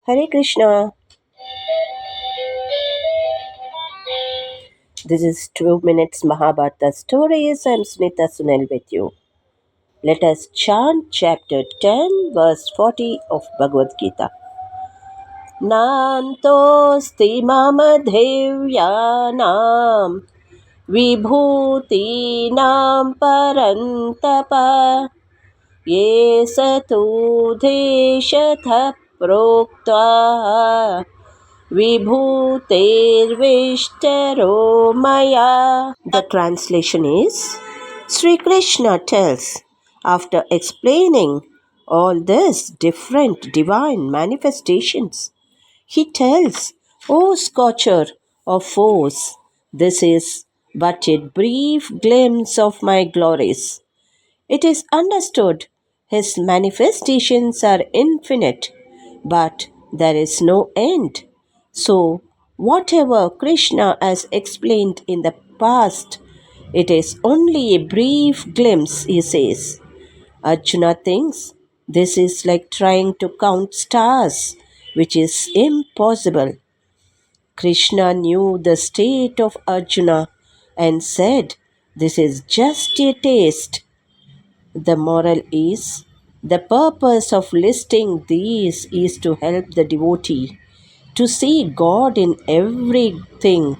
Hare Krishna. This is 2 minutes Mahabharata stories. I'm Sunita Sunel with you. Let us chant chapter 10, verse 40 of Bhagavad Gita. Nantosti mama devyānām vibhūtīnām parantapa ye satu deshatha proktva Vibhutirvishtaro Maya. The translation is Sri Krishna tells, after explaining all these different divine manifestations, he tells, O scorcher of foes, this is but a brief glimpse of my glories. It is understood his manifestations are infinite, but there is no end. So, whatever Krishna has explained in the past, it is only a brief glimpse, he says. Arjuna thinks this is like trying to count stars, which is impossible. Krishna knew the state of Arjuna and said, this is just a taste. The moral is, the purpose of listing these is to help the devotee to see God in everything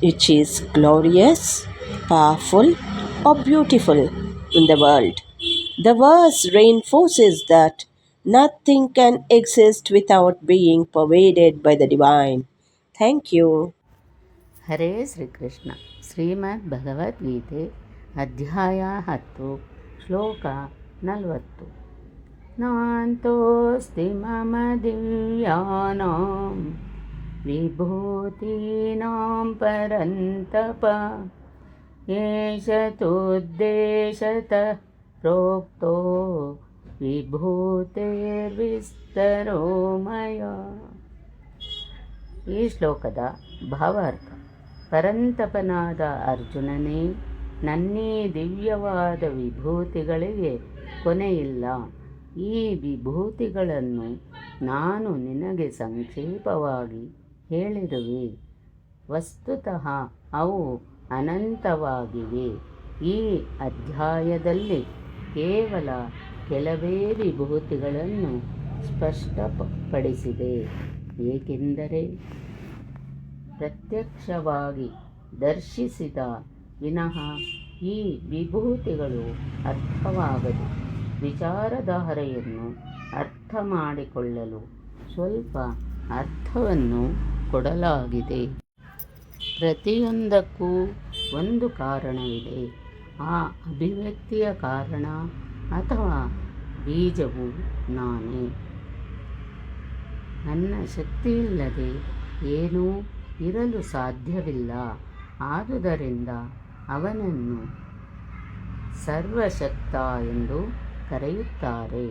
which is glorious, powerful, or beautiful in the world. The verse reinforces that nothing can exist without being pervaded by the divine. Thank you. ಹರೇ ಶ್ರೀಕೃಷ್ಣ. ಶ್ರೀಮದ್ ಭಗವದ್ಗೀತೆ ಅಧ್ಯಾಯ 10 ಶ್ಲೋಕ 40. ನಾಂತೋಸ್ತಿ ಮಮ ದಿವ್ಯಾನಾಂ ವಿಭೂತೀನಾಂ ಪರಂತಪ ಏಷ ತುದ್ದೇಶತಃ ಪ್ರೋಕ್ತೋ ವಿಭೂತಿರ್ವಿಸ್ತರೋ ಮಯಾ. ಈ ಶ್ಲೋಕದ ಭಾವಾರ್ಥ: ಪರಂತಪನಾದ ಅರ್ಜುನನೇ, ನನ್ನೀ ದಿವ್ಯವಾದ ವಿಭೂತಿಗಳಿಗೆ ಕೊನೆಯಿಲ್ಲ. ಈ ವಿಭೂತಿಗಳನ್ನು ನಾನು ನಿನಗೆ ಸಂಕ್ಷೇಪವಾಗಿ ಹೇಳಿರುವೆ. ವಸ್ತುತಃ ಅವು ಅನಂತವಾಗಿವೆ. ಈ ಅಧ್ಯಾಯದಲ್ಲಿ ಕೇವಲ ಕೆಲವೇ ವಿಭೂತಿಗಳನ್ನು ಸ್ಪಷ್ಟಪಡಿಸಿದೆ, ಏಕೆಂದರೆ ಪ್ರತ್ಯಕ್ಷವಾಗಿ ದರ್ಶಿಸಿದ ವಿನಃ ಈ ವಿಭೂತಿಗಳು ಅರ್ಥವಾಗದು. ವಿಚಾರಧಾರೆಯನ್ನು ಅರ್ಥ ಮಾಡಿಕೊಳ್ಳಲು ಸ್ವಲ್ಪ ಅರ್ಥವನ್ನು ಕೊಡಲಾಗಿದೆ. ಪ್ರತಿಯೊಂದಕ್ಕೂ ಒಂದು ಕಾರಣವಿದೆ. ಆ ಅಭಿವ್ಯಕ್ತಿಯ ಕಾರಣ ಅಥವಾ ಬೀಜವು ನಾನೇ. ನನ್ನ ಶಕ್ತಿಯಿಲ್ಲದೆ ಏನೂ ಇರಲು ಸಾಧ್ಯವಿಲ್ಲ. ಆದುದರಿಂದ ಅವನನ್ನು ಸರ್ವಶಕ್ತ ಎಂದು ಕರೆಯುತ್ತಾರೆ.